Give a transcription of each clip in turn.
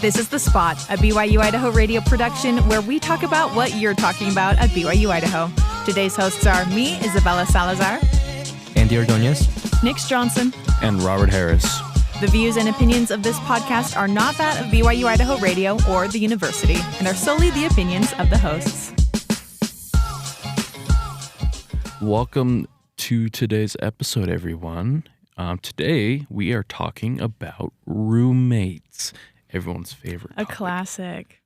This is The Spot, a BYU-Idaho radio production where we talk about what you're talking about at BYU-Idaho. Today's hosts are me, Isabella Salazar, Andy Ordonez, Nick Johnson, and Robert Harris. The views and opinions of this podcast are not that of BYU-Idaho Radio or the university, and are solely the opinions of the hosts. Welcome to today's episode, everyone. Today, we are talking about roommates, everyone's favorite topic. A classic.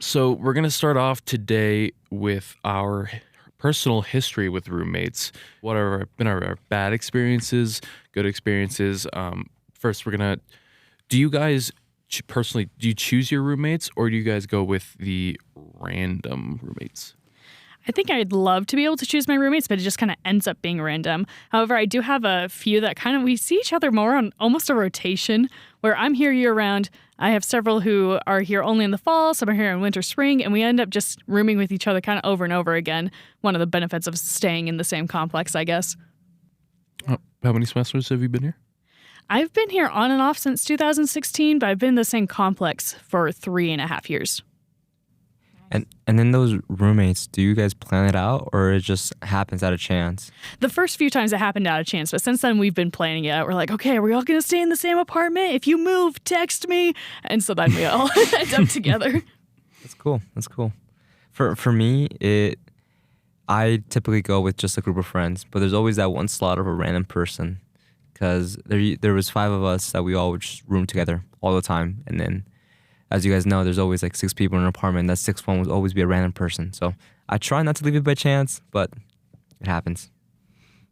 So we're going to start off today with our personal history with roommates. What have been our bad experiences, good experiences? First, do you guys personally, do you choose your roommates or do you guys go with the random roommates? I think I'd love to be able to choose my roommates, but it just kind of ends up being random. However, I do have a few that we see each other more on almost a rotation, where I'm here year round. I have several who are here only in the fall, some are here in winter, spring, and we end up just rooming with each other kind of over and over again. One of the benefits of staying in the same complex, I guess. How many semesters have you been here? I've been here on and off since 2016, but I've been in the same complex for 3.5 years. And then those roommates, do you guys plan it out or it just happens out of chance? The first few times it happened out of chance, but since then we've been planning it out. We're like, okay, are we all going to stay in the same apartment? If you move, text me. And so then we all end up together. That's cool. For me, I typically go with just a group of friends, but there's always that one slot of a random person because there was 5 of us that we all would just room together all the time. And then, as you guys know, there's always like 6 people in an apartment. That 6th one would always be a random person. So I try not to leave it by chance, but it happens.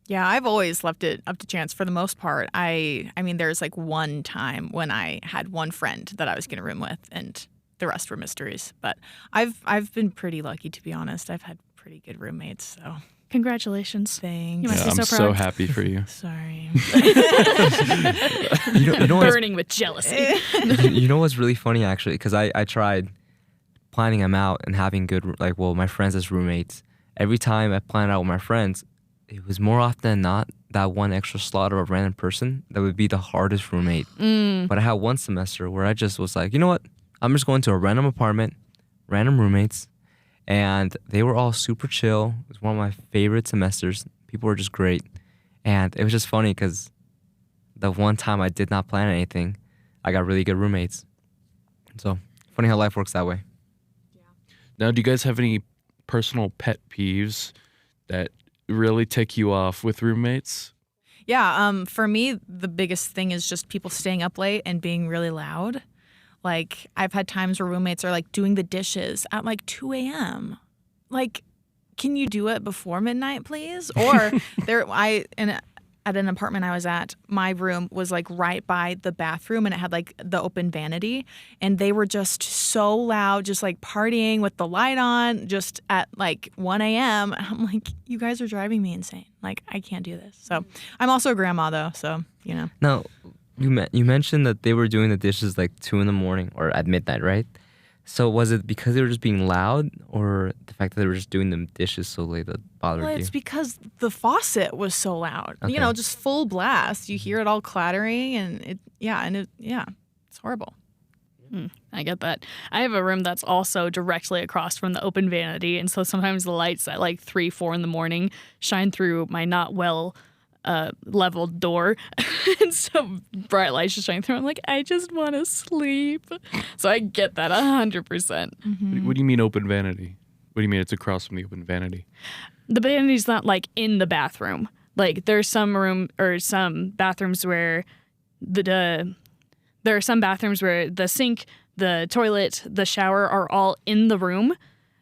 Yeah, I've always left it up to chance for the most part. I mean, there's like one time when I had one friend that I was going to room with, and the rest were mysteries. But I've been pretty lucky, to be honest. I've had pretty good roommates, so... Congratulations. Thanks. You must be I'm so so proud. happy for you. Sorry. You know Burning with jealousy. You know what's really funny, actually? Because I tried planning them out and having my friends as roommates. Every time I planned out with my friends, it was more often than not that one extra slot of a random person that would be the hardest roommate. But I had one semester where I just was like, you know what? I'm just going to a random apartment, random roommates, and they were all super chill. It was one of my favorite semesters. People were just great. And it was just funny because the one time I did not plan anything, I got really good roommates. So, funny how life works that way. Yeah. Now, do you guys have any personal pet peeves that really tick you off with roommates? Yeah, for me, the biggest thing is just people staying up late and being really loud. Like, I've had times where roommates are, like, doing the dishes at, like, 2 a.m. Like, can you do it before midnight, please? Or at an apartment I was at, my room was, like, right by the bathroom, and it had, like, the open vanity. And they were just so loud, just, like, partying with the light on, just at, like, 1 a.m. I'm like, you guys are driving me insane. Like, I can't do this. So I'm also a grandma, though, so, you know. Now, you mentioned that they were doing the dishes like 2 a.m. or at midnight, right? So was it because they were just being loud, or the fact that they were just doing the dishes so late that bothered you? Well, it's because the faucet was so loud. Okay. You know, just full blast. You hear it all clattering, and it's horrible. I get that. I have a room that's also directly across from the open vanity, and so sometimes the lights at like 3, 4 in the morning shine through my not well leveled door, and so bright lights just shine through. I'm like, I just want to sleep. So I get that 100%. Mm-hmm. What do you mean open vanity? What do you mean it's across from the open vanity? The vanity's not like in the bathroom. Like there's some bathrooms where there are some bathrooms where the sink, the toilet, the shower are all in the room.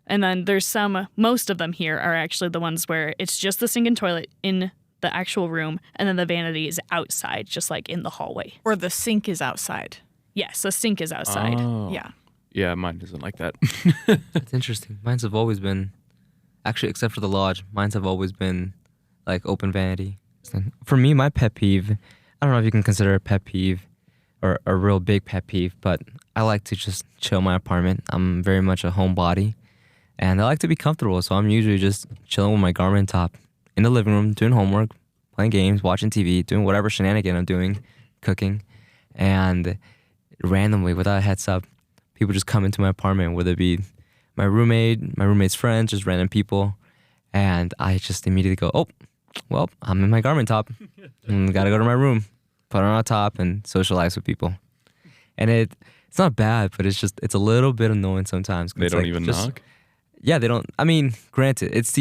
And then there's most of them here are actually the ones where it's just the sink and toilet in the actual room, and then the vanity is outside, just like in the hallway. Or the sink is outside. Yes, the sink is outside. Oh. Yeah. Yeah, mine isn't like that. That's interesting. Mine's have always been, actually, except for the lodge, mine's have always been like open vanity. For me, my pet peeve, I don't know if you can consider it a pet peeve or a real big pet peeve, but I like to just chill in my apartment. I'm very much a homebody, and I like to be comfortable, so I'm usually just chilling with my garment top in the living room, doing homework, playing games, watching TV, doing whatever shenanigan I'm doing, cooking, and randomly, without a heads up, people just come into my apartment, whether it be my roommate, my roommate's friends, just random people. And I just immediately go, oh, well, I'm in my garment top. Gotta go to my room, put on a top, and socialize with people. And it's not bad, but it's a little bit annoying sometimes. They don't even knock? Yeah, they don't. I mean, granted, it's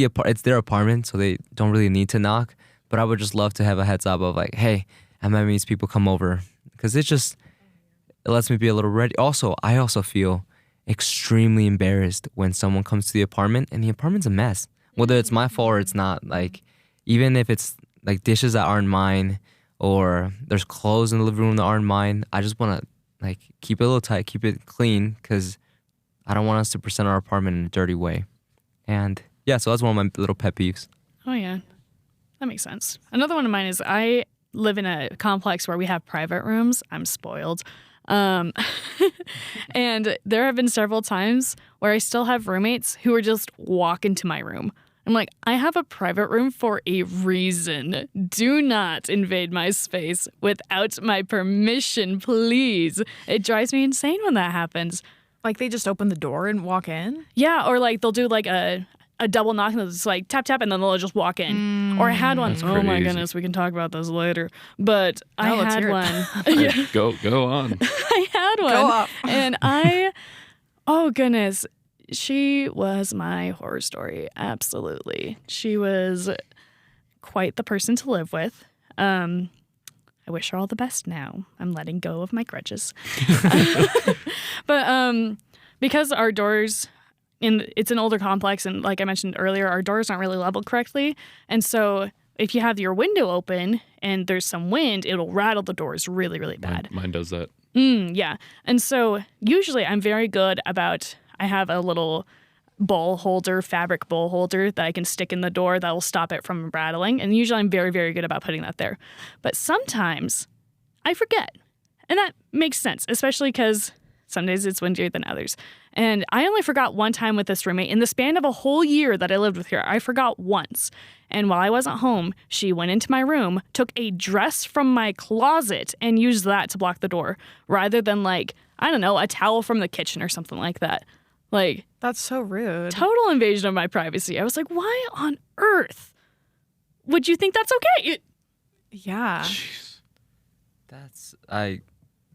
their apartment, so they don't really need to knock. But I would just love to have a heads up of like, hey, I'm having these people come over. Because it lets me be a little ready. Also, I also feel extremely embarrassed when someone comes to the apartment and the apartment's a mess. Whether it's my fault or it's not. Like, even if it's like dishes that aren't mine or there's clothes in the living room that aren't mine, I just want to like keep it a little tight, keep it clean, because I don't want us to present our apartment in a dirty way. And yeah, so that's one of my little pet peeves. Oh, yeah. That makes sense. Another one of mine is I live in a complex where we have private rooms. I'm spoiled. And there have been several times where I still have roommates who are just walk into my room. I'm like, I have a private room for a reason. Do not invade my space without my permission, please. It drives me insane when that happens. Like they just open the door and walk in? Yeah, or like they'll do like a double knock and they'll just like tap, tap, and then they'll just walk in. Or I had one. That's Oh my crazy. goodness, we can talk about this later. But I let's had hear it. one. Yeah, Go on. I had one. Go up. And oh goodness, she was my horror story. Absolutely. She was quite the person to live with. I wish her all the best now. I'm letting go of my grudges. But because our doors, it's an older complex, and like I mentioned earlier, our doors aren't really leveled correctly. And so if you have your window open and there's some wind, it'll rattle the doors really, really bad. Mine does that. Yeah. And so usually I'm very good about, I have a little bowl holder, fabric bowl holder that I can stick in the door that will stop it from rattling. And usually I'm very, very good about putting that there. But sometimes I forget. And that makes sense, especially because some days it's windier than others. And I only forgot one time with this roommate. In the span of a whole year that I lived with her, I forgot once. And while I wasn't home, she went into my room, took a dress from my closet, and used that to block the door, rather than like, I don't know, a towel from the kitchen or something like that. Like, That's so rude. total invasion of my privacy. I was like, why on earth would you think that's okay? Yeah.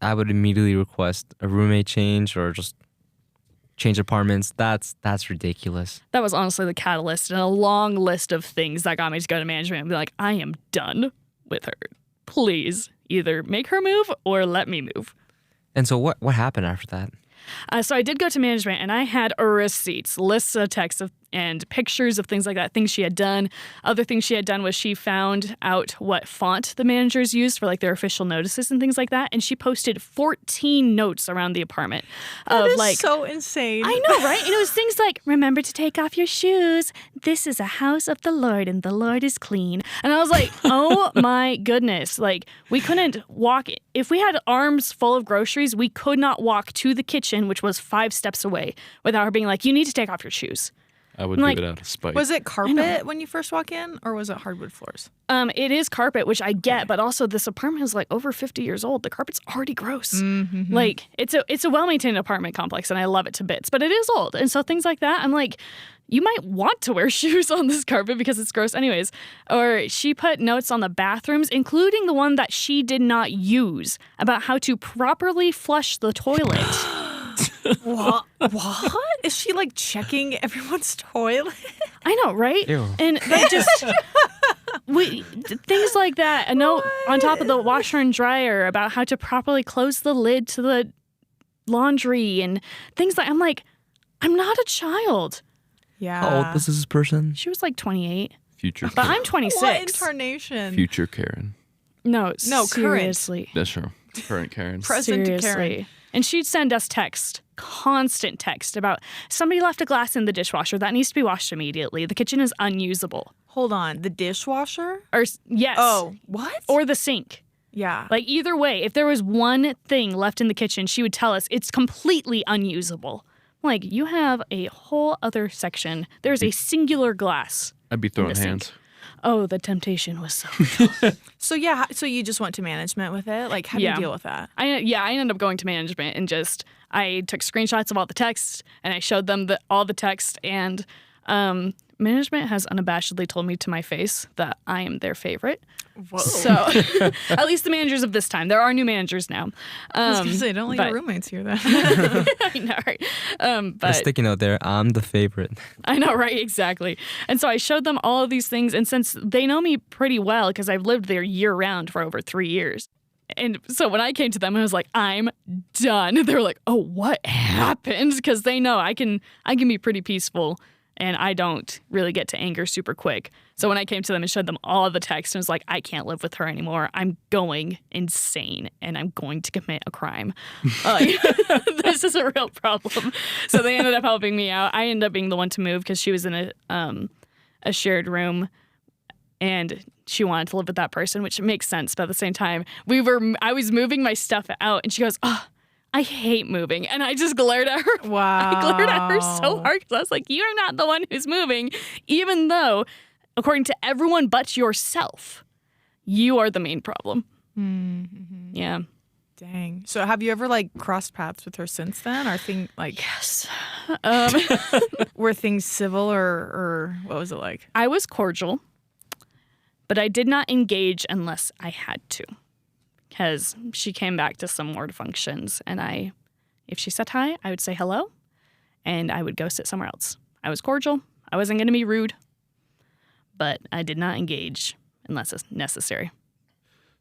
I would immediately request a roommate change or just change apartments. That's ridiculous. That was honestly the catalyst in a long list of things that got me to go to management and be like, I am done with her. Please either make her move or let me move. And so what happened after that? So I did go to management, and I had receipts, lists of texts and pictures of things like that, things she had done. Other things she had done was she found out what font the managers used for like their official notices and things like that, and she posted 14 notes around the apartment That of is like, so insane. I know, right? And it was things like, remember to take off your shoes. This is a house of the Lord, and the Lord is clean. And I was like, oh my goodness. Like, we couldn't walk. If we had arms full of groceries, we could not walk to the kitchen, which was 5 steps away, without her being like, you need to take off your shoes. I would Like, do it out of spite. Was it carpet when you first walk in, or was it hardwood floors? It is carpet, which I get, but also this apartment is like over 50 years old. The carpet's already gross. Mm-hmm. Like, it's a well-maintained apartment complex, and I love it to bits, but it is old. And so things like that, I'm like, you might want to wear shoes on this carpet because it's gross anyways. Or she put notes on the bathrooms, including the one that she did not use, about how to properly flush the toilet. What? Is she like checking everyone's toilet? I know, right? Ew. And they just things like that. A note on top of the washer and dryer about how to properly close the lid to the laundry and things like. I'm like, I'm not a child. Yeah. How old was this person? She was like 28, Future but Karen. I'm 26. What incarnation? Future Karen. No, No, current. seriously. That's true. Current Karen. Present Seriously. Karen. And she'd send us constant text about somebody left a glass in the dishwasher that needs to be washed immediately. The kitchen is unusable. Hold on. The dishwasher? Or yes. Oh, what? Or the sink. Yeah. Like either way, if there was one thing left in the kitchen, she would tell us it's completely unusable. Like, you have a whole other section. There's a singular glass. I'd be throwing the sink. hands. Oh, the temptation was so real. So yeah, so you just went to management with it? Like, how do you Yeah. deal with that? I ended up going to management and I took screenshots of all the text and I showed them all the text, and management has unabashedly told me to my face that I am their favorite. Whoa. So at least the managers of this time. There are new managers now. I was gonna say, don't let but- your roommates hear that. I know, right? A But sticky note there. I'm the favorite. I know, right? Exactly. And so I showed them all of these things. And since they know me pretty well, because I've lived there year round for over 3 years. And so when I came to them, I was like, I'm done. They were like, oh, what happened? Because they know I can be pretty peaceful and I don't really get to anger super quick. So when I came to them and showed them all of the text and was like, I can't live with her anymore. I'm going insane and I'm going to commit a crime. This is a real problem. So they ended up helping me out. I ended up being the one to move because she was in a shared room and she wanted to live with that person, which makes sense. But at the same time, I was moving my stuff out and she goes, oh, I hate moving. And I just glared at her. Wow. I glared at her so hard because I was like, you're not the one who's moving, even though, according to everyone but yourself, you are the main problem. Mm-hmm. Yeah. Dang. So have you ever like crossed paths with her since then? Or Yes. were things civil or what was it like? I was cordial, but I did not engage unless I had to. Because she came back to some ward functions, and if she said hi, I would say hello, and I would go sit somewhere else. I was cordial. I wasn't going to be rude, but I did not engage unless it's necessary.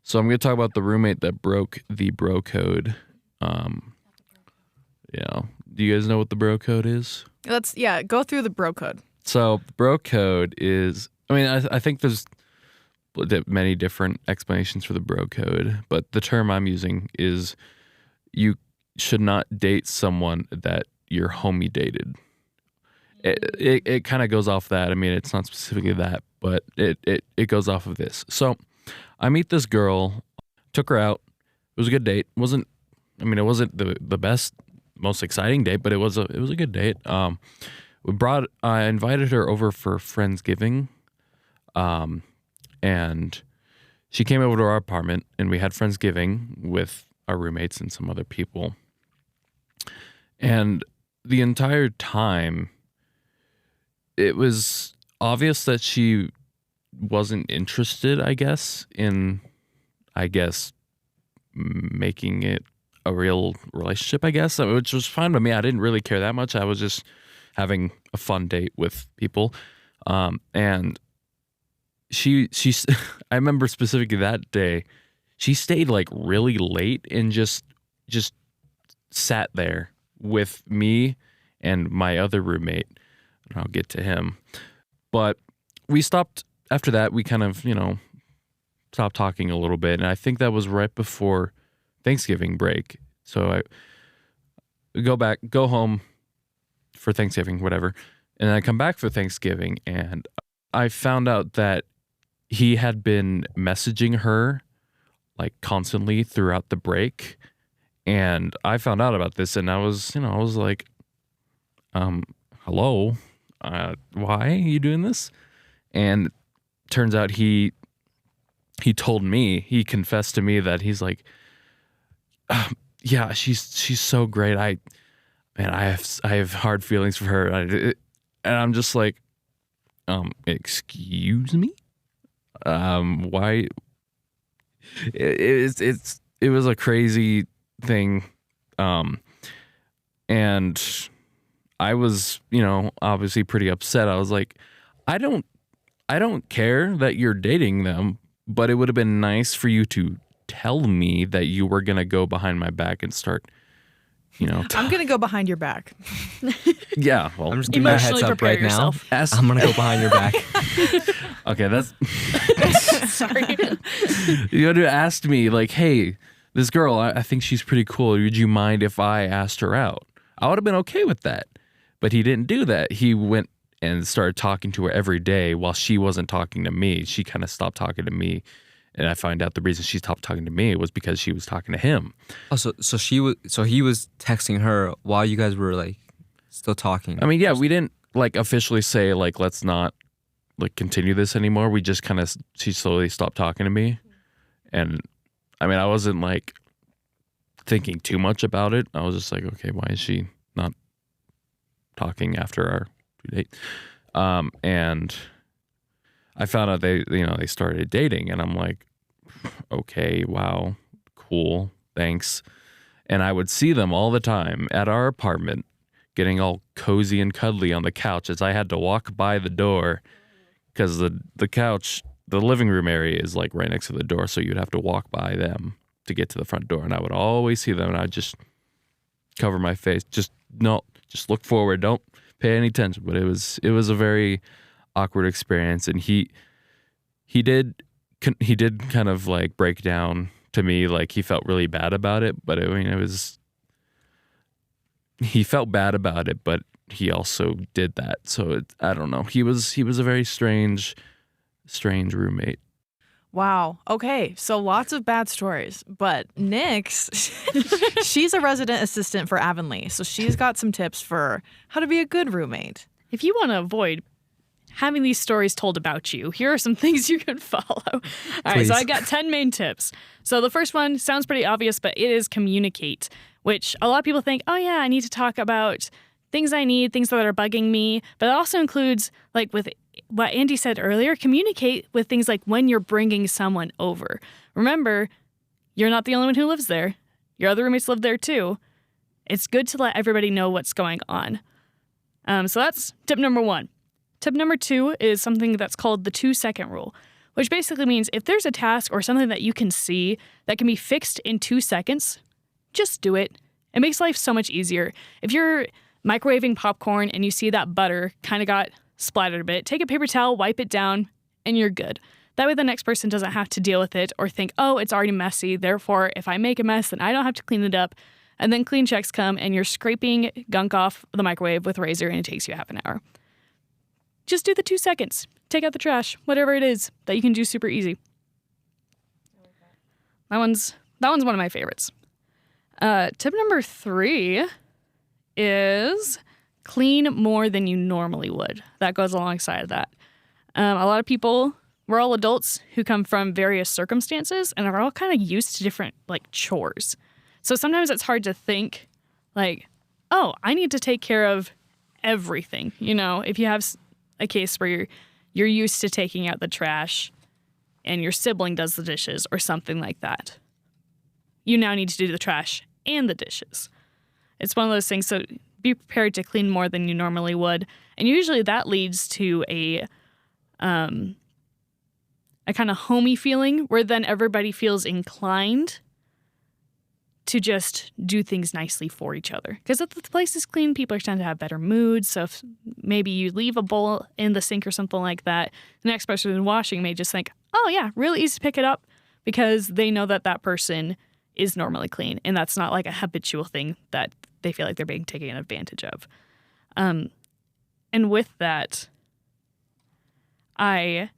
So I'm going to talk about the roommate that broke the bro code. Do you guys know what the bro code is? Let's go through the bro code. So the bro code is, I think there's many different explanations for the bro code, but the term I'm using is you should not date someone that your homie dated. It kind of goes off that. It's not specifically that, but it goes off of this. So I meet this girl, took her out. It was a good date. It wasn't the best, most exciting date, but it was a good date. I invited her over for Friendsgiving. And she came over to our apartment and we had Friendsgiving with our roommates and some other people. And the entire time, it was obvious that she wasn't interested, in making it a real relationship, which was fine with me. I didn't really care that much. I was just having a fun date with people. And she I remember specifically that day, she stayed like really late and just sat there with me and my other roommate. And I'll get to him. But we stopped after that. We kind of, stopped talking a little bit. And I think that was right before Thanksgiving break. So I go home for Thanksgiving, whatever. And I come back for Thanksgiving and I found out that he had been messaging her like constantly throughout the break. And I found out about this and I was like, hello, why are you doing this? And turns out he confessed to me that he's like, yeah, she's so great. I have hard feelings for her. And I'm just like, excuse me? Why? It was a crazy thing. And I was, obviously pretty upset. I was like, I don't care that you're dating them, but it would have been nice for you to tell me that you were going to go behind my back and start, I'm going to go behind your back. Yeah. Well, I'm just giving my heads Emotionally up prepare right yourself. now. I'm going to go behind your back. okay. That's, Sorry. you would have asked me like, hey, this girl, I think she's pretty cool. Would you mind if I asked her out? I would have been okay with that. But he didn't do that. He went and started talking to her every day while she wasn't talking to me. She kind of stopped talking to me. And I find out the reason she stopped talking to me was because she was talking to him. Oh, so he was texting her while you guys were like still talking. Yeah, we didn't like officially say like let's not like continue this anymore. We just kind of, she slowly stopped talking to me. And I mean, I wasn't like thinking too much about it. I was just like, okay, why is she not talking after our due date? And I found out they started dating, and I'm like, okay, wow, cool, thanks. And I would see them all the time at our apartment getting all cozy and cuddly on the couch as I had to walk by the door because the couch, the living room area is like right next to the door. So you'd have to walk by them to get to the front door. And I would always see them, and I'd just cover my face. Just look forward. Don't pay any attention. But it was a very awkward experience. And he did kind of like break down to me, like he felt really bad about it. But he felt bad about it, but he also did that. So I don't know. He was a very strange roommate. Wow. Okay. So lots of bad stories, but Nyx, she's a resident assistant for Avonlea. So she's got some tips for how to be a good roommate. If you want to avoid having these stories told about you, here are some things you can follow. All right, so I got 10 main tips. So the first one sounds pretty obvious, but it is communicate, which a lot of people think, oh yeah, I need to talk about things I need, things that are bugging me. But it also includes, like with what Andy said earlier, communicate with things like when you're bringing someone over. Remember, you're not the only one who lives there. Your other roommates live there too. It's good to let everybody know what's going on. So that's tip number 1. Tip number 2 is something that's called the 2-second rule, which basically means if there's a task or something that you can see that can be fixed in 2 seconds, just do it. It makes life so much easier. If you're microwaving popcorn and you see that butter kind of got splattered a bit, take a paper towel, wipe it down, and you're good. That way the next person doesn't have to deal with it or think, oh, it's already messy. Therefore, if I make a mess, then I don't have to clean it up. And then clean checks come and you're scraping gunk off the microwave with a razor and it takes you half an hour. Just do the 2 seconds. Take out the trash, whatever it is that you can do super easy. That one's one of my favorites. Tip number 3 is clean more than you normally would. That goes alongside that. A lot of people, we're all adults who come from various circumstances and are all kind of used to different like chores. So sometimes it's hard to think like, oh, I need to take care of everything. You know, if you have a case where you're used to taking out the trash and your sibling does the dishes or something like that, you now need to do the trash and the dishes. It's one of those things. So be prepared to clean more than you normally would. And usually that leads to a kind of homey feeling where then everybody feels inclined to just do things nicely for each other. Because if the place is clean, people tend to have better moods. So if maybe you leave a bowl in the sink or something like that, the next person washing may just think, oh yeah, really easy to pick it up because they know that that person is normally clean. And that's not like a habitual thing that they feel like they're being taken advantage of. And with that, I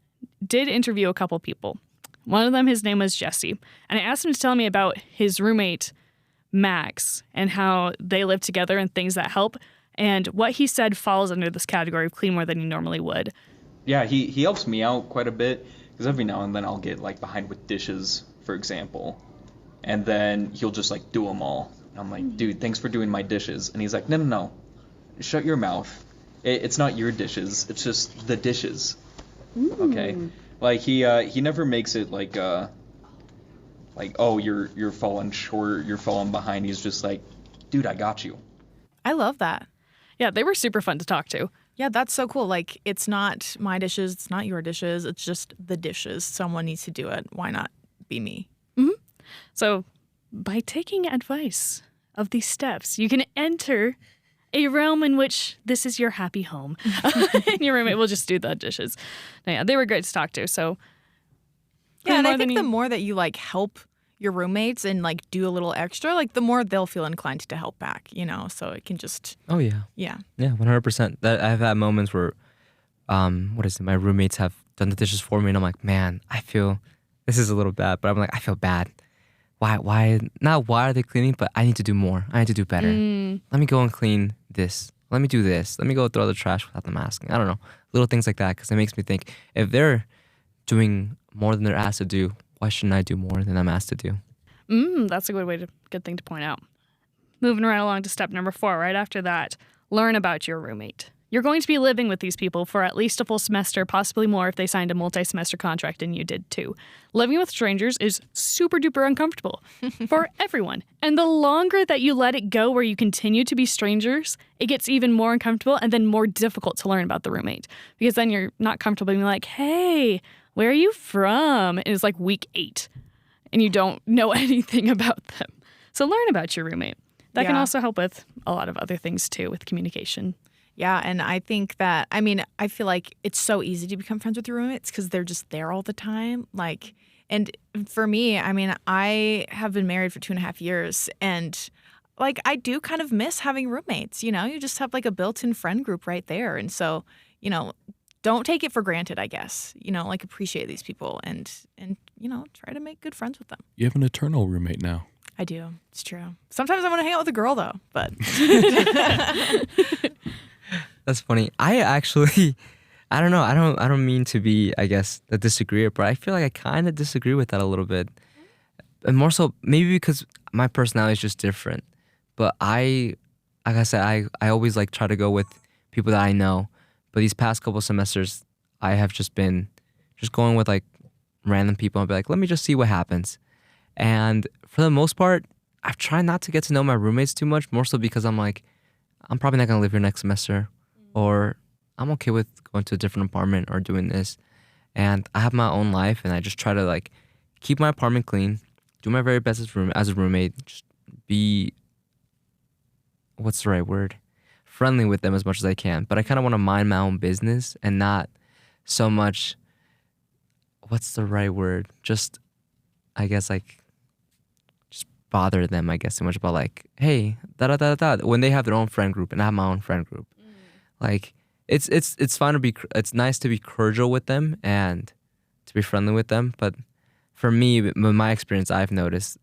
did interview a couple people. One of them, his name was Jesse. And I asked him to tell me about his roommate, Max, and how they live together and things that help. And what he said falls under this category of clean more than you normally would. Yeah, he helps me out quite a bit because every now and then I'll get like behind with dishes, for example. And then he'll just like do them all. And I'm like, dude, thanks for doing my dishes. And he's like, no. Shut your mouth. It's not your dishes. It's just the dishes. Okay? Like he never makes it like oh you're falling short, you're falling behind. He's just like, dude, I got you. I love that. Yeah, they were super fun to talk to. Yeah, that's so cool. Like, it's not my dishes, it's not your dishes, it's just the dishes. Someone needs to do it. Why not be me? So by taking advice of these steps, you can enter a realm in which this is your happy home. And your roommate will just do the dishes. Now, yeah, they were great to talk to. So yeah, and I think the more that you like help your roommates and like do a little extra, like the more they'll feel inclined to help back, you know? So it can just... Oh, yeah. Yeah. Yeah, 100%. I've had moments where, my roommates have done the dishes for me and I'm like, man, I feel, this is a little bad, but I'm like, I feel bad. Why, not why are they cleaning, but I need to do more. I need to do better. Let me go and clean this. Let me do this. Let me go throw the trash without them asking. I don't know. little things like that, because it makes me think, if they're doing more than they're asked to do, why shouldn't I do more than I'm asked to do? That's a good thing to point out. Moving right along to step number 4, right after that, learn about your roommate. You're going to be living with these people for at least a full semester, possibly more if they signed a multi-semester contract and you did too. Living with strangers is super duper uncomfortable for everyone. And the longer that you let it go where you continue to be strangers, it gets even more uncomfortable and then more difficult to learn about the roommate. Because then you're not comfortable being like, hey, where are you from? And it's like week 8 and you don't know anything about them. So learn about your roommate. That can also help with a lot of other things too, with communication. Yeah, and I think that, I feel like it's so easy to become friends with your roommates because they're just there all the time. Like, and for me, I have been married for 2.5 years, and like, I do kind of miss having roommates. You just have like a built-in friend group right there. And so, don't take it for granted, I guess. Like, appreciate these people and try to make good friends with them. You have an eternal roommate now. I do. It's true. Sometimes I want to hang out with a girl though, but That's funny. I actually, I don't know. I don't mean to be, I guess, a disagreeer, but I feel like I kind of disagree with that a little bit. And more so, maybe because my personality is just different. But like I said, I always like try to go with people that I know. But these past couple semesters, I have just been going with like random people and be like, let me just see what happens. And for the most part, I've tried not to get to know my roommates too much, more so because I'm like, I'm probably not going to live here next semester, or I'm okay with going to a different apartment or doing this. And I have my own life, and I just try to like keep my apartment clean, do my very best as a roommate, just be, what's the right word? Friendly with them as much as I can. But I kind of want to mind my own business and not so much, what's the right word? Just, I guess, like, just bother them, I guess, so much about like, hey, da-da-da-da, when they have their own friend group and I have my own friend group. Like, it's fine to be, it's nice to be cordial with them and to be friendly with them. But for me, with my experience, I've noticed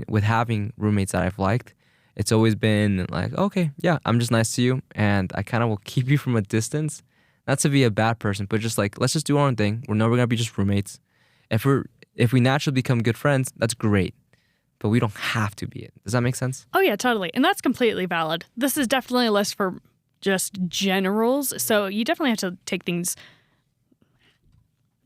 with having roommates that I've liked, it's always been like, okay, yeah, I'm just nice to you, and I kind of will keep you from a distance. Not to be a bad person, but just like, let's just do our own thing. We're never gonna be just roommates. If we naturally become good friends, that's great. But we don't have to be it. Does that make sense? Oh yeah, totally. And that's completely valid. This is definitely a list for just generals. So you definitely have to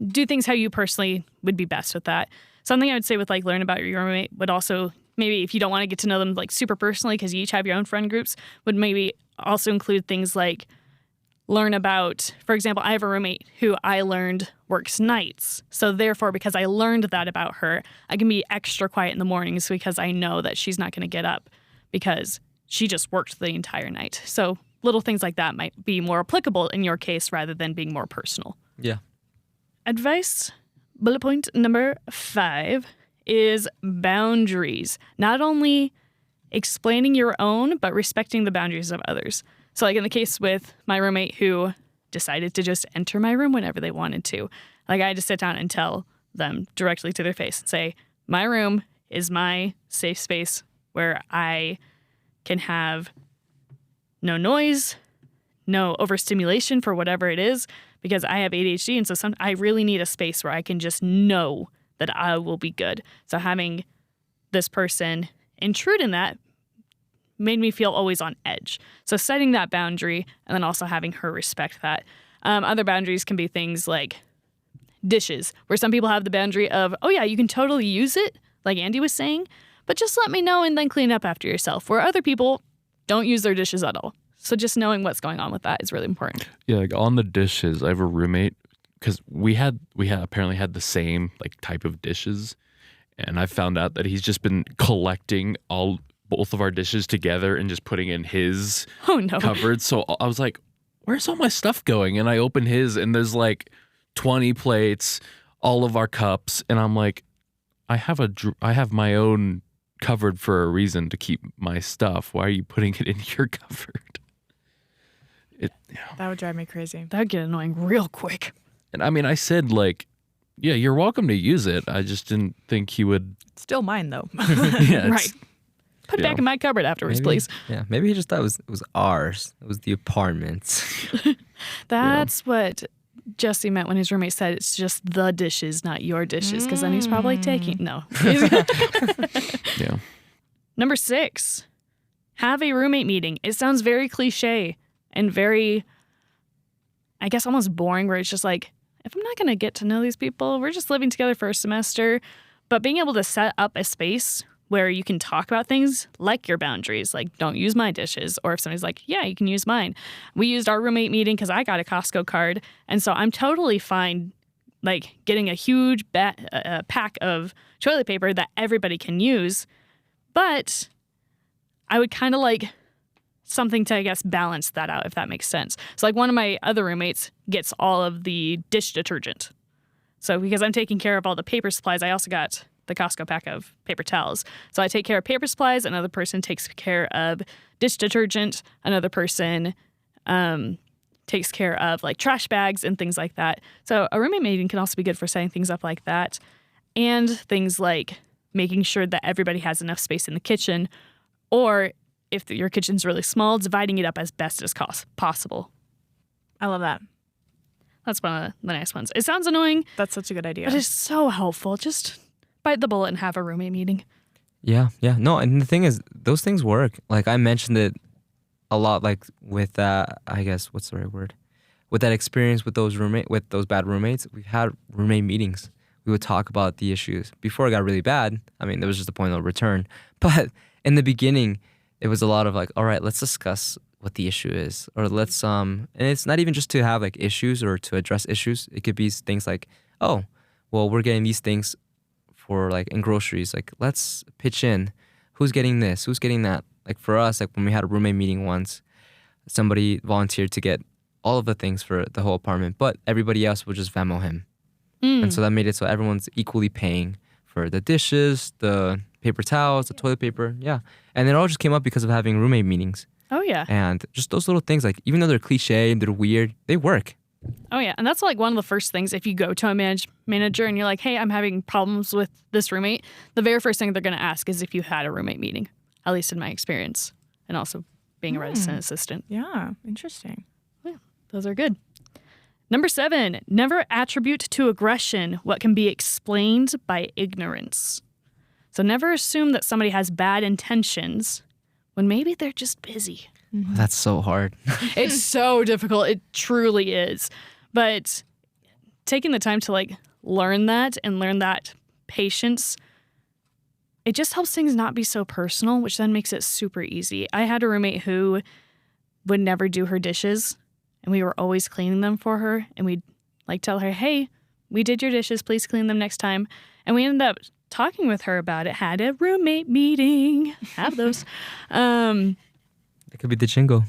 do things how you personally would be best with that. Something I would say with like learn about your roommate would also, maybe if you don't want to get to know them like super personally because you each have your own friend groups, would maybe also include things like learn about, for example, I have a roommate who I learned works nights. So therefore, because I learned that about her, I can be extra quiet in the mornings because I know that she's not going to get up because she just worked the entire night. So little things like that might be more applicable in your case rather than being more personal. Yeah. Advice, bullet point number 5 is boundaries. Not only explaining your own, but respecting the boundaries of others. So like in the case with my roommate who decided to just enter my room whenever they wanted to, like I had to sit down and tell them directly to their face and say, my room is my safe space where I can have no noise, no overstimulation for whatever it is, because I have ADHD. And so I really need a space where I can just know that I will be good. So having this person intrude in that made me feel always on edge. So setting that boundary and then also having her respect that. Other boundaries can be things like dishes, where some people have the boundary of, oh yeah, you can totally use it, like Andy was saying, but just let me know and then clean up after yourself. Where other people don't use their dishes at all. So just knowing what's going on with that is really important. Yeah, like on the dishes, I have a roommate because we apparently had the same like type of dishes, and I found out that he's just been collecting both of our dishes together and just putting in his cupboard. So I was like, where's all my stuff going? And I open his and there's like 20 plates, all of our cups. And I'm like, I have my own cupboard for a reason to keep my stuff. Why are you putting it in your cupboard? That would drive me crazy. That would get annoying real quick. And I mean, I said like, yeah, you're welcome to use it. I just didn't think he would. Still mine though. Yeah, Right. Put it back in my cupboard afterwards, Maybe, please. Yeah, maybe he just thought it was ours. It was the apartment's. That's what Jesse meant when his roommate said it's just the dishes, not your dishes, because then he's probably taking... No. Yeah. Number 6, have a roommate meeting. It sounds very cliche and very, I guess, almost boring, where it's just like, if I'm not going to get to know these people, we're just living together for a semester. But being able to set up a space where you can talk about things like your boundaries, like don't use my dishes, or if somebody's like, yeah, you can use mine. We used our roommate meeting because I got a Costco card, and so I'm totally fine like getting a huge pack of toilet paper that everybody can use, but I would kind of like something to, I guess, balance that out, if that makes sense. So like one of my other roommates gets all of the dish detergent. So because I'm taking care of all the paper supplies, I also got the Costco pack of paper towels. So I take care of paper supplies. Another person takes care of dish detergent. Another person takes care of like trash bags and things like that. So a roommate meeting can also be good for setting things up like that. And things like making sure that everybody has enough space in the kitchen, or if your kitchen's really small, dividing it up as best as possible. I love that. That's one of the nice ones. It sounds annoying, That's such a good idea. but it's so helpful. Just bite the bullet and have a roommate meeting. Yeah. No, and the thing is, those things work. Like I mentioned it a lot, like with that, I guess, what's the right word? With that experience with those bad roommates, we've had roommate meetings. We would talk about the issues. Before it got really bad, I mean, there was just a point of return. But in the beginning, it was a lot of like, all right, let's discuss what the issue is. Or let's, and it's not even just to have like issues or to address issues. It could be things like, oh, well, we're getting these things for like in groceries. Like, let's pitch in. Who's getting this? Who's getting that? Like for us, like when we had a roommate meeting once, somebody volunteered to get all of the things for the whole apartment, but everybody else would just Venmo him. And so that made it so everyone's equally paying for the dishes, the paper towels, the toilet paper. Yeah. And it all just came up because of having roommate meetings. Oh, yeah. And just those little things, like even though they're cliche and they're weird, they work. Oh, yeah. And that's like one of the first things if you go to a manager and you're like, hey, I'm having problems with this roommate, the very first thing they're going to ask is if you had a roommate meeting, at least in my experience, and also being a resident assistant. Yeah, interesting. Yeah, those are good. Number 7, never attribute to aggression what can be explained by ignorance. So never assume that somebody has bad intentions when maybe they're just busy. That's so hard. It's so difficult. It truly is. But taking the time to like learn that and learn that patience, it just helps things not be so personal, which then makes it super easy. I had a roommate who would never do her dishes, and we were always cleaning them for her. And we'd like tell her, hey, we did your dishes. Please clean them next time. And we ended up talking with her about it, had a roommate meeting. Have those. It could be the chingo.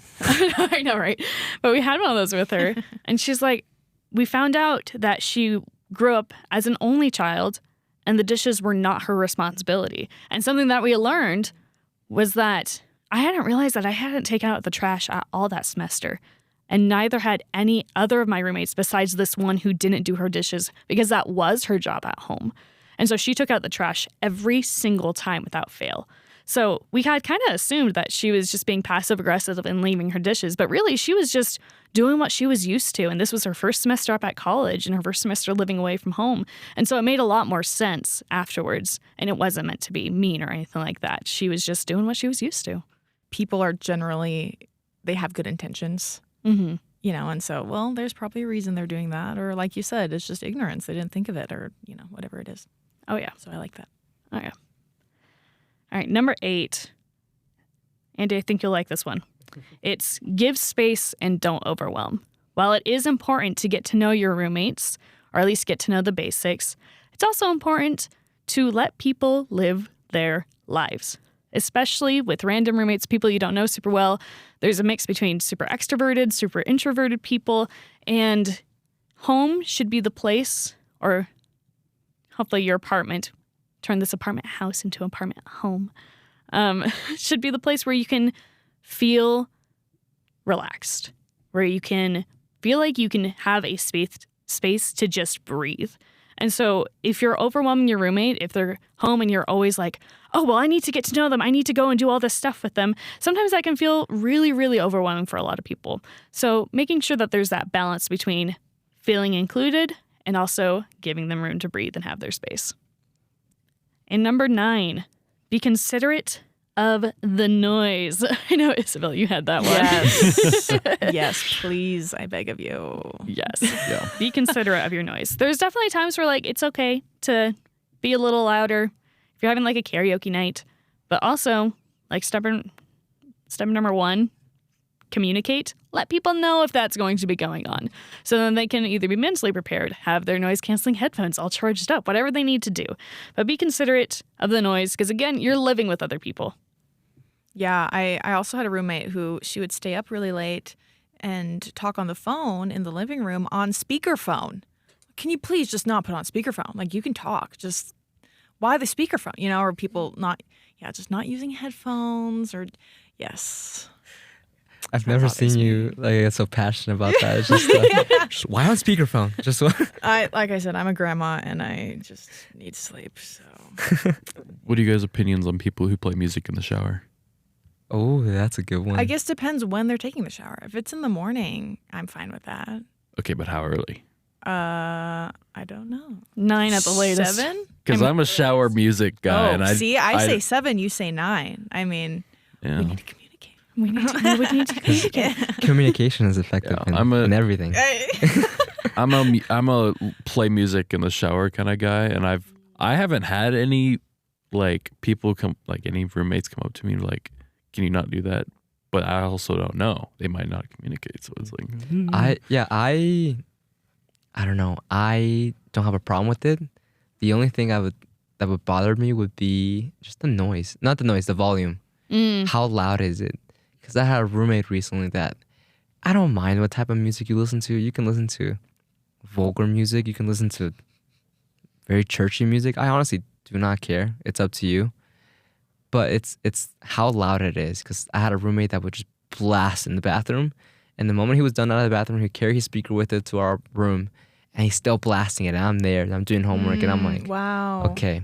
I know, right? But we had one of those with her. And she's like, we found out that she grew up as an only child and the dishes were not her responsibility. And something that we learned was that I hadn't realized that I hadn't taken out the trash at all that semester. And neither had any other of my roommates besides this one who didn't do her dishes because that was her job at home. And so she took out the trash every single time without fail. So we had kind of assumed that she was just being passive aggressive and leaving her dishes, but really she was just doing what she was used to. And this was her first semester up at college and her first semester living away from home. And so it made a lot more sense afterwards. And it wasn't meant to be mean or anything like that. She was just doing what she was used to. People are generally, they have good intentions. Mm-hmm. You know, and so, well, there's probably a reason they're doing that. Or like you said, it's just ignorance. They didn't think of it or, you know, whatever it is. Oh, yeah. So I like that. Oh, yeah. All right, number 8. Andy, I think you'll like this one. It's give space and don't overwhelm. While it is important to get to know your roommates, or at least get to know the basics, it's also important to let people live their lives. Especially with random roommates, people you don't know super well. There's a mix between super extroverted, super introverted people, and home should be the place, or hopefully your apartment, turn this apartment house into apartment home, should be the place where you can feel relaxed, where you can feel like you can have a space to just breathe. And so if you're overwhelming your roommate, if they're home and you're always like, oh, well, I need to get to know them. I need to go and do all this stuff with them. Sometimes that can feel really, really overwhelming for a lot of people. So making sure that there's that balance between feeling included and also giving them room to breathe and have their space. And number 9, be considerate of the noise. I know, Isabel, you had that one. Yes. Yes, please, I beg of you. Yes. Yeah. Be considerate of your noise. There's definitely times where like it's okay to be a little louder if you're having like a karaoke night. But also, like step number 1, communicate. Let people know if that's going to be going on. So then they can either be mentally prepared, have their noise canceling headphones all charged up, whatever they need to do. But be considerate of the noise because again, you're living with other people. Yeah, I also had a roommate who she would stay up really late and talk on the phone in the living room on speakerphone. Can you please just not put on speakerphone? Like, you can talk, just why the speakerphone? You know, or people just not using headphones or, yes. I've never seen you like so passionate about that. It's just why on speakerphone? Just like I said, I'm a grandma and I just need sleep. So What are you guys' opinions on people who play music in the shower? Oh, that's a good one. I guess depends when they're taking the shower. If it's in the morning, I'm fine with that. Okay, but how early? I don't know. 9 at the latest. 7? Because I'm a shower music guy, and I say 7, you say 9. I mean, yeah. we need to communicate. We would need to communicate. Communication is effective in everything. I'm a play music in the shower kind of guy, and I haven't had any like people come like any roommates come up to me like, can you not do that? But I also don't know. They might not communicate, so it's like I don't know. I don't have a problem with it. The only thing that would bother me would be just the noise. Not the noise, the volume. How loud is it? Because I had a roommate recently that I don't mind what type of music you listen to. You can listen to vulgar music. You can listen to very churchy music. I honestly do not care. It's up to you. But it's how loud it is. Because I had a roommate that would just blast in the bathroom. And the moment he was done out of the bathroom, he'd carry his speaker with it to our room. And he's still blasting it. And I'm there. And I'm doing homework. And I'm like, wow. Okay,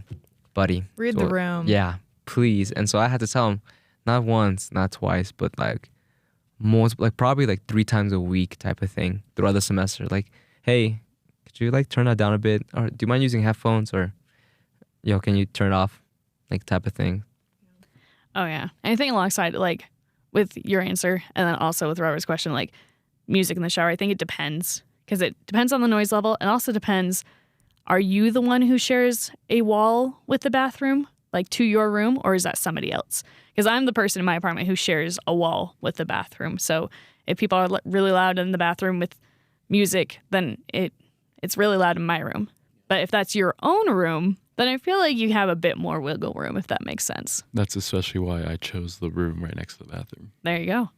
buddy. Read the room. Yeah, please. And so I had to tell him, not once, not twice, but like probably like 3 times a week type of thing throughout the semester. Like, hey, could you like turn that down a bit? Or do you mind using headphones? Or, can you turn it off? Like type of thing. Oh, yeah. Anything alongside, like, with your answer and then also with Robert's question, like, music in the shower, I think it depends. Because it depends on the noise level. And also depends, are you the one who shares a wall with the bathroom, like to your room, or is that somebody else? Because I'm the person in my apartment who shares a wall with the bathroom. So if people are really loud in the bathroom with music, then it's really loud in my room. But if that's your own room, then I feel like you have a bit more wiggle room, if that makes sense. that's especially why I chose the room right next to the bathroom. There you go.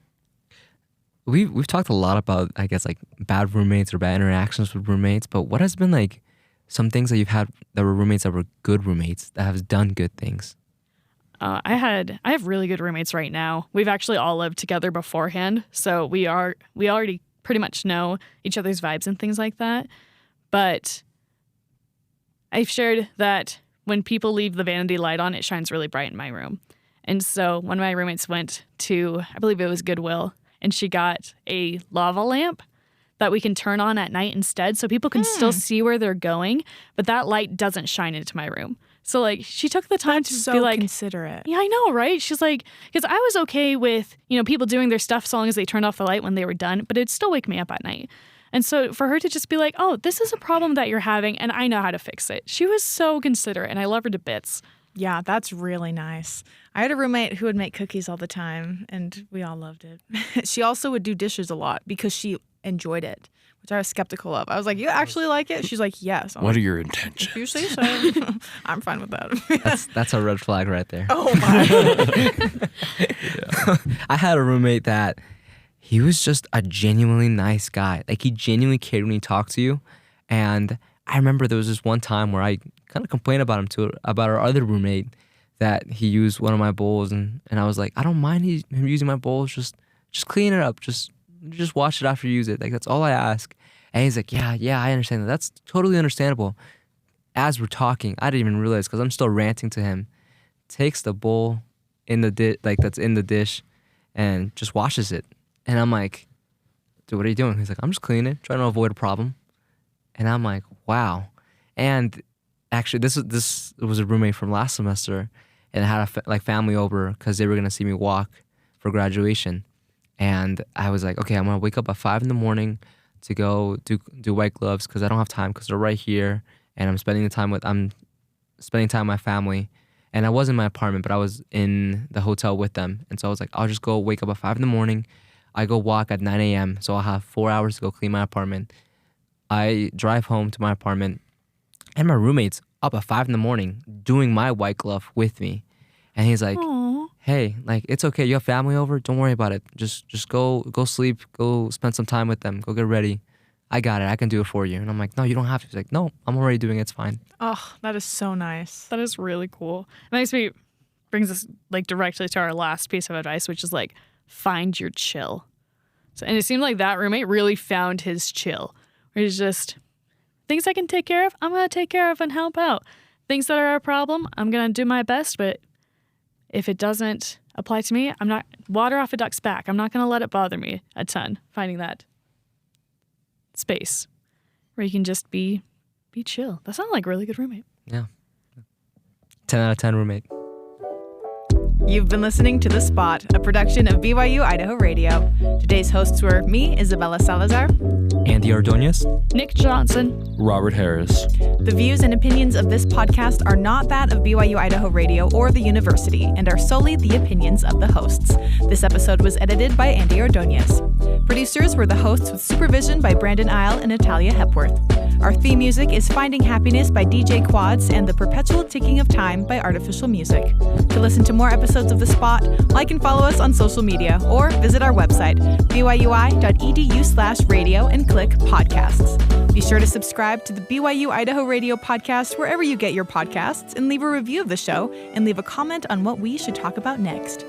We've talked a lot about, I guess, like bad roommates or bad interactions with roommates, but what has been like some things that you've had that were roommates that were good roommates that have done good things? I have really good roommates right now. We've actually all lived together beforehand, so we already pretty much know each other's vibes and things like that. But I've shared that when people leave the vanity light on, it shines really bright in my room. And so one of my roommates went to, I believe it was Goodwill, and she got a lava lamp that we can turn on at night instead so people can still see where they're going, but that light doesn't shine into my room. So, like, she took the time to be like, considerate. yeah, I know, right? She's like, because I was okay with, people doing their stuff so long as they turned off the light when they were done, but it'd still wake me up at night. And so for her to just be like, oh, this is a problem that you're having, and I know how to fix it. She was so considerate, and I love her to bits. Yeah, that's really nice. I had a roommate who would make cookies all the time, and we all loved it. She also would do dishes a lot because she enjoyed it, which I was skeptical of. I was like, you actually like it? She's like, yes. What are your intentions? If you say so. I'm fine with that. That's a red flag right there. Oh, my. I had a roommate that he was just a genuinely nice guy. Like, he genuinely cared when he talked to you. And I remember there was this one time where I kind of complained about him about our other roommate, that he used one of my bowls, and I was like, I don't mind him using my bowls. Just clean it up. Just wash it after you use it. Like, that's all I ask. And he's like, yeah, I understand that. That's totally understandable. As we're talking, I didn't even realize because I'm still ranting to him takes the bowl in the that's in the dish and just washes it. And I'm like, dude, what are you doing? He's like, I'm just cleaning it, trying to avoid a problem. And I'm like, wow. And actually, this was a roommate from last semester, and I had a family over because they were gonna see me walk for graduation. And I was like, okay, I'm gonna wake up at 5 a.m. to go do white gloves because I don't have time because they're right here, and I'm spending time with my family. And I was in my apartment, but I was in the hotel with them. And so I was like, I'll just go wake up at 5 a.m. I go walk at 9 a.m. So I'll have 4 hours to go clean my apartment. I drive home to my apartment, and my roommate's up at 5 a.m. doing my white glove with me. And he's like, Aww. hey, like, it's okay. You have family over? Don't worry about it. Just go sleep. Go spend some time with them. Go get ready. I got it. I can do it for you. And I'm like, no, you don't have to. He's like, no, I'm already doing it. It's fine. Oh, that is so nice. That is really cool. It brings us like directly to our last piece of advice, which is like, find your chill. So, and it seemed like that roommate really found his chill, where he's just, things I can take care of, I'm going to take care of and help out. Things that are a problem, I'm going to do my best, but if it doesn't apply to me, I'm not, water off a duck's back. I'm not going to let it bother me a ton, finding that space where you can just be chill. That sounds like a really good roommate. Yeah. 10 out of 10 roommate. You've been listening to The Spot, a production of BYU-Idaho Radio. Today's hosts were me, Isabella Salazar, Andy Ordonez, Nick Johnson, Robert Harris. The views and opinions of this podcast are not that of BYU-Idaho Radio or the university and are solely the opinions of the hosts. This episode was edited by Andy Ordonez. Producers were the hosts with supervision by Brandon Isle and Natalia Hepworth. Our theme music is Finding Happiness by DJ Quads and The Perpetual Ticking of Time by Artificial Music. To listen to more episodes of The Spot, like and follow us on social media or visit our website, byui.edu/radio, and click podcasts. Be sure to subscribe to the BYU-Idaho Radio podcast wherever you get your podcasts and leave a review of the show and leave a comment on what we should talk about next.